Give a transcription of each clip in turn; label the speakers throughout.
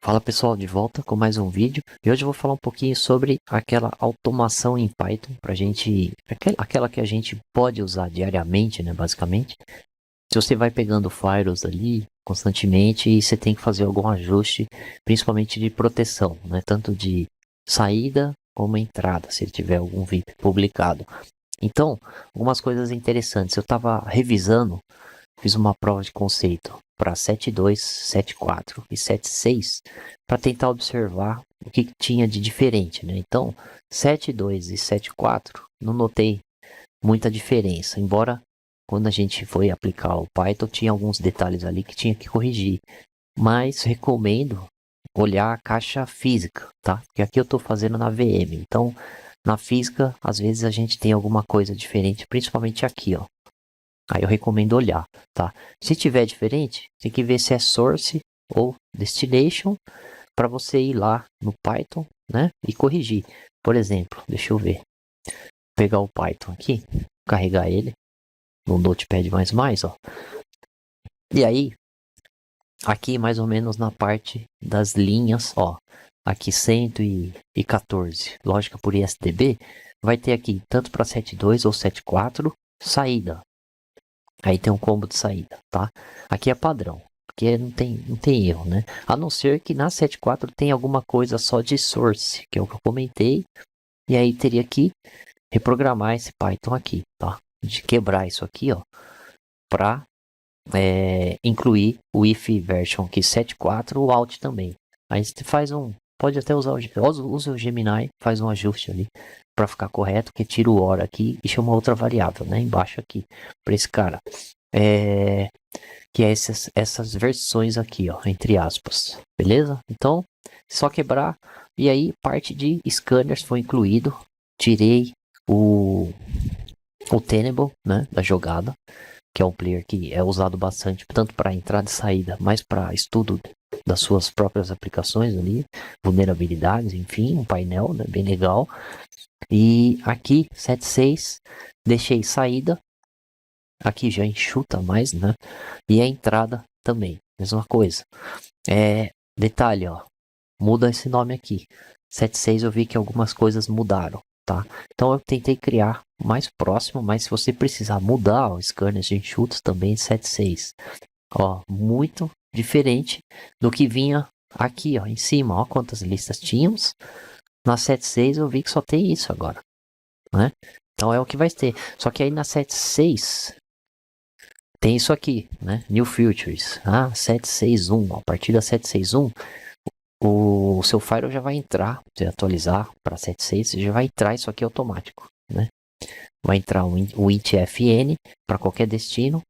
Speaker 1: Fala pessoal, de volta com mais um vídeo e hoje eu vou falar um pouquinho sobre aquela automação em Python para gente, aquela que a gente pode usar diariamente, né, basicamente. Se você vai pegando files ali constantemente e você tem que fazer algum ajuste, principalmente de proteção, né, tanto de saída como entrada, se ele tiver algum VIP publicado. Então, algumas coisas interessantes. Eu estava revisando. Fiz uma prova de conceito para 7.2, 7.4 e 7.6 para tentar observar o que tinha de diferente, né? Então, 7.2 e 7.4 não notei muita diferença, embora quando a gente foi aplicar o Python tinha alguns detalhes ali que tinha que corrigir. Mas recomendo olhar a caixa física, tá? Porque aqui eu estou fazendo na VM. Então, na física, às vezes a gente tem alguma coisa diferente, principalmente aqui, ó. Aí eu recomendo olhar, tá? Se tiver diferente, tem que ver se é source ou destination para você ir lá no Python, né? E corrigir. Por exemplo, deixa eu ver. Pegar o Python aqui, carregar ele no Notepad++, ó. E aí, aqui mais ou menos na parte das linhas, ó. Aqui 114, lógica por ISDB, vai ter aqui tanto para 7.2 ou 7.4, saída. Aí tem um combo de saída, tá? Aqui é padrão, porque não tem erro, né? A não ser que na 7.4 tem alguma coisa só de source, que é o que eu comentei. E aí teria que reprogramar esse Python aqui, tá? De quebrar isso aqui, ó, para incluir o if version aqui 7.4, o out também. Aí você faz pode até usa o Gemini, faz um ajuste ali para ficar correto, que tira o OR aqui e chama outra variável, né? Embaixo aqui, para esse cara. Que é essas versões aqui, ó, entre aspas, beleza? Então, só quebrar, e aí parte de scanners foi incluído, tirei o Tenable, né, da jogada, que é um player que é usado bastante, tanto para entrada e saída, mas para estudo das suas próprias aplicações ali, vulnerabilidades, enfim, um painel, né, bem legal. E aqui, 7.6, deixei saída, aqui já enxuta mais, né? E a entrada também, mesma coisa. Detalhe, ó, muda esse nome aqui. 7.6 eu vi que algumas coisas mudaram, tá? Então eu tentei criar mais próximo, mas se você precisar mudar o scanner de enxutos também 7.6. Ó, muito diferente do que vinha aqui, ó, em cima, ó, quantas listas tínhamos. Na 7.6 eu vi que só tem isso agora, né? Então é o que vai ter. Só que aí na 7.6 tem isso aqui, né? New Features. 761. A partir da 761, o seu Firewall já vai entrar. Se atualizar para 7.6, já vai entrar isso aqui automático, né? Vai entrar o intfn para qualquer destino,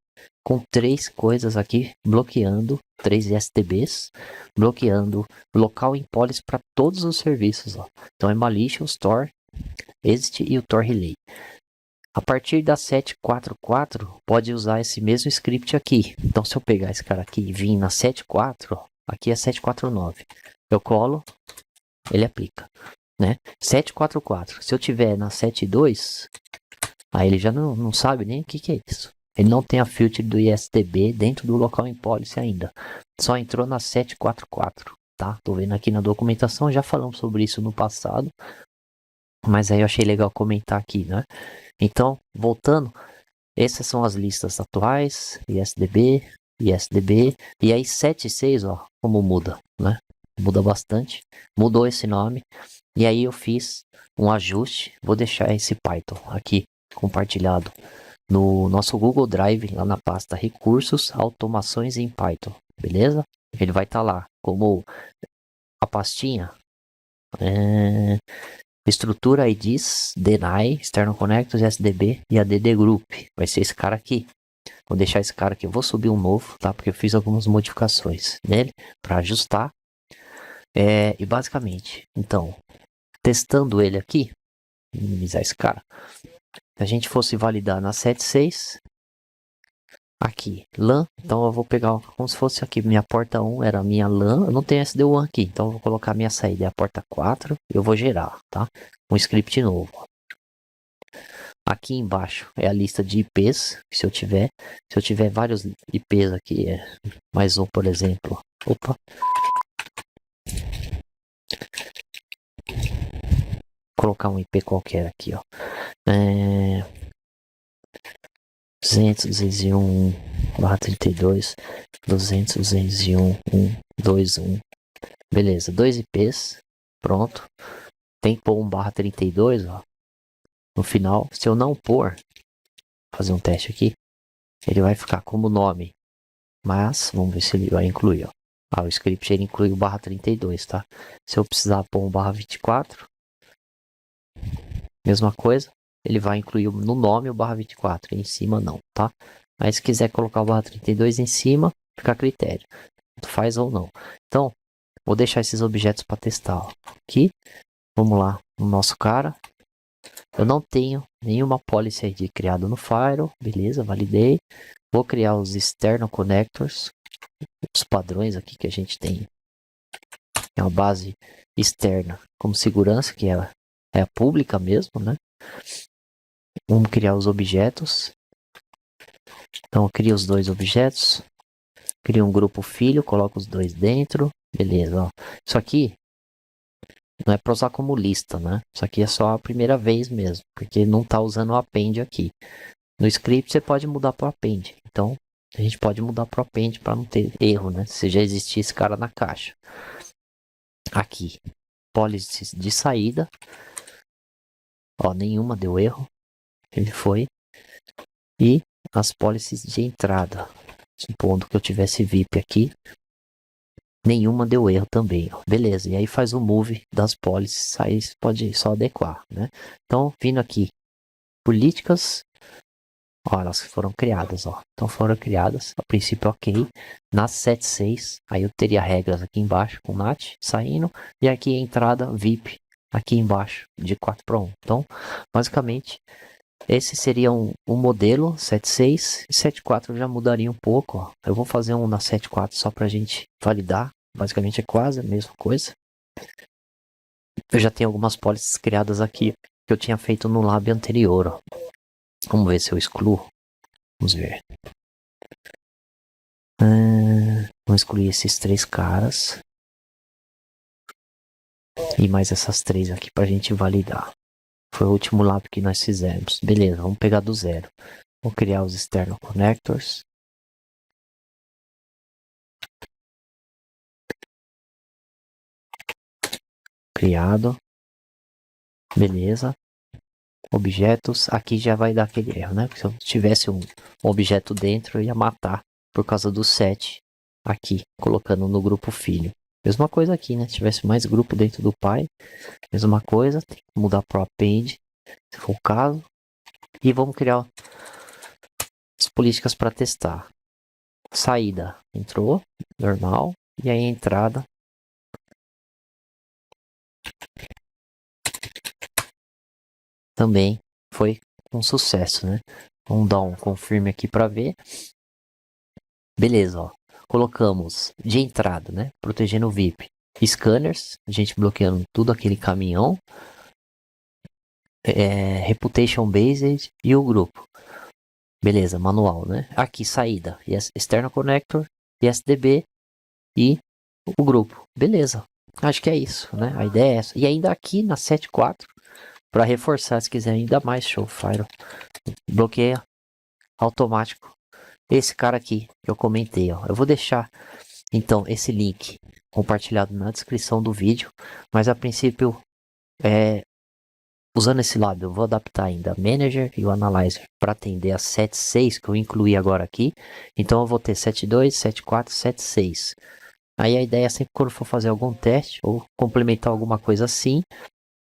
Speaker 1: com três coisas aqui bloqueando, três STBs, bloqueando local em policy para todos os serviços. Ó. Então é malicious, Tor, exit e o Tor relay. A partir da 7.4.4, pode usar esse mesmo script aqui. Então, se eu pegar esse cara aqui e vir na 7.4, aqui é 7.4.9. Eu colo, ele aplica, né? 7.4.4. Se eu tiver na 7.2, aí ele já não sabe nem o que é isso. Ele não tem a filter do ISDB dentro do local em policy ainda. Só entrou na 7.4.4, tá? Tô vendo aqui na documentação, já falamos sobre isso no passado. Mas aí eu achei legal comentar aqui, né? Então, voltando, essas são as listas atuais, ISDB, ISDB, e aí 7.6, ó, como muda, né? Muda bastante, mudou esse nome, e aí eu fiz um ajuste, vou deixar esse Python aqui compartilhado no nosso Google Drive, lá na pasta Recursos, Automações em Python, beleza? Ele vai estar lá, como a pastinha, estrutura IDs, deny, external connectors, SDB e ADD group. Vai ser esse cara aqui. Vou deixar esse cara aqui. Eu vou subir um novo, tá? Porque eu fiz algumas modificações nele para ajustar. E basicamente, então, testando ele aqui, minimizar esse cara. Se a gente fosse validar na 7.6, aqui, LAN, então eu vou pegar como se fosse aqui, minha porta 1 era a minha LAN, eu não tenho SD1 aqui, então eu vou colocar minha saída, é a porta 4, eu vou gerar, tá? Um script novo. Aqui embaixo é a lista de IPs, se eu tiver vários IPs aqui, mais um, por exemplo, opa, colocar um IP qualquer aqui, ó. 200.201.32, 200.201.121. Beleza, 2 IPs. Pronto. Tem que pôr 1/32, ó. No final, se eu não pôr, fazer um teste aqui, ele vai ficar como nome. Mas, vamos ver se ele vai incluir, ó. O script ele inclui o /32, tá? Se eu precisar pôr um /24, mesma coisa, ele vai incluir no nome o /24, em cima não, tá? Mas se quiser colocar o /32 em cima, fica a critério. Faz ou não. Então, vou deixar esses objetos para testar, ó. Aqui, vamos lá, no nosso cara. Eu não tenho nenhuma policy ID criada no Firewall, beleza, validei. Vou criar os external connectors, os padrões aqui que a gente tem. É uma base externa como segurança, que é a pública mesmo, né? Vamos criar os objetos. Então, eu crio os 2 objetos. Crio um grupo filho, coloco os 2 dentro. Beleza, ó. Isso aqui não é para usar como lista, né? Isso aqui é só a primeira vez mesmo, porque não está usando o append aqui. No script você pode mudar para o append. Então, a gente pode mudar para o append para não ter erro, né? Se já existir esse cara na caixa. Aqui, policies de saída. Ó, nenhuma deu erro. Ele foi. E as policies de entrada. Supondo que eu tivesse VIP aqui. Nenhuma deu erro também, ó. Beleza, e aí faz o move das policies, aí você pode só adequar, né? Então, vindo aqui, políticas, ó, elas foram criadas, ó. Então foram criadas, a princípio ok, nas 7.6, aí eu teria regras aqui embaixo com NAT saindo, e aqui a entrada VIP aqui embaixo de 4/1. Então, basicamente, esse seria um modelo 7.6 e 7.4 já mudaria um pouco, ó. Eu vou fazer um na 7.4 só pra gente validar. Basicamente é quase a mesma coisa. Eu já tenho algumas policies criadas aqui que eu tinha feito no lab anterior, ó. Vamos ver se eu excluo. Vamos ver. Vamos excluir esses 3 caras. E mais essas 3 aqui pra gente validar. Foi o último lab que nós fizemos. Beleza, vamos pegar do zero. Vou criar os external connectors. Criado. Beleza. Objetos. Aqui já vai dar aquele erro, né? Porque se eu tivesse um objeto dentro, eu ia matar por causa do set aqui, colocando no grupo filho. Mesma coisa aqui, né? Se tivesse mais grupo dentro do pai, mesma coisa. Tem que mudar para o append, se for o caso. E vamos criar as políticas para testar. Saída entrou, normal. E aí a entrada. Também foi um sucesso, né? Vamos dar um confirme aqui para ver. Beleza, ó. Colocamos de entrada, né? Protegendo o VIP. Scanners, a gente bloqueando tudo aquele caminhão. Reputation Based e o grupo. Beleza, manual, né? Aqui, saída. External Connector, ISDB e o grupo. Beleza. Acho que é isso, né? A ideia é essa. E ainda aqui na 7.4, para reforçar, se quiser ainda mais show, Fire, bloqueia automático esse cara aqui que eu comentei, ó. Eu vou deixar então esse link compartilhado na descrição do vídeo, mas a princípio usando esse lado eu vou adaptar ainda o Manager e o Analyzer para atender a 7.6 que eu incluí agora aqui. Então eu vou ter 7.2, 7.4, 7.6. Aí a ideia é sempre quando for fazer algum teste ou complementar alguma coisa assim,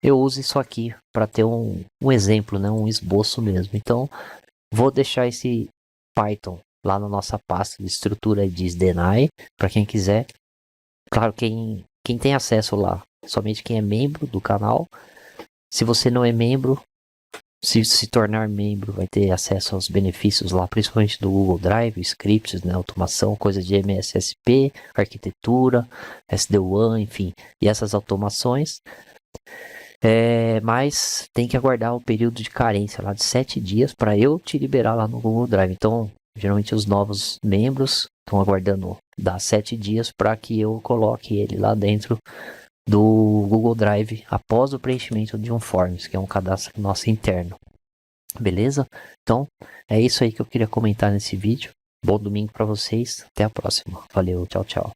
Speaker 1: eu uso isso aqui para ter um exemplo, né, um esboço mesmo. Então vou deixar esse Python lá na nossa pasta de estrutura de SDNI, para quem quiser. Claro, quem tem acesso lá, somente quem é membro do canal. Se você não é membro, se tornar membro, vai ter acesso aos benefícios lá, principalmente do Google Drive, scripts, né, automação, coisa de MSSP, arquitetura, SD-WAN, enfim, e essas automações. Mas tem que aguardar o período de carência lá de 7 dias para eu te liberar lá no Google Drive. Então, geralmente os novos membros estão aguardando dar 7 dias para que eu coloque ele lá dentro do Google Drive após o preenchimento de um Forms, que é um cadastro nosso interno. Beleza? Então, é isso aí que eu queria comentar nesse vídeo. Bom domingo para vocês. Até a próxima. Valeu, tchau, tchau.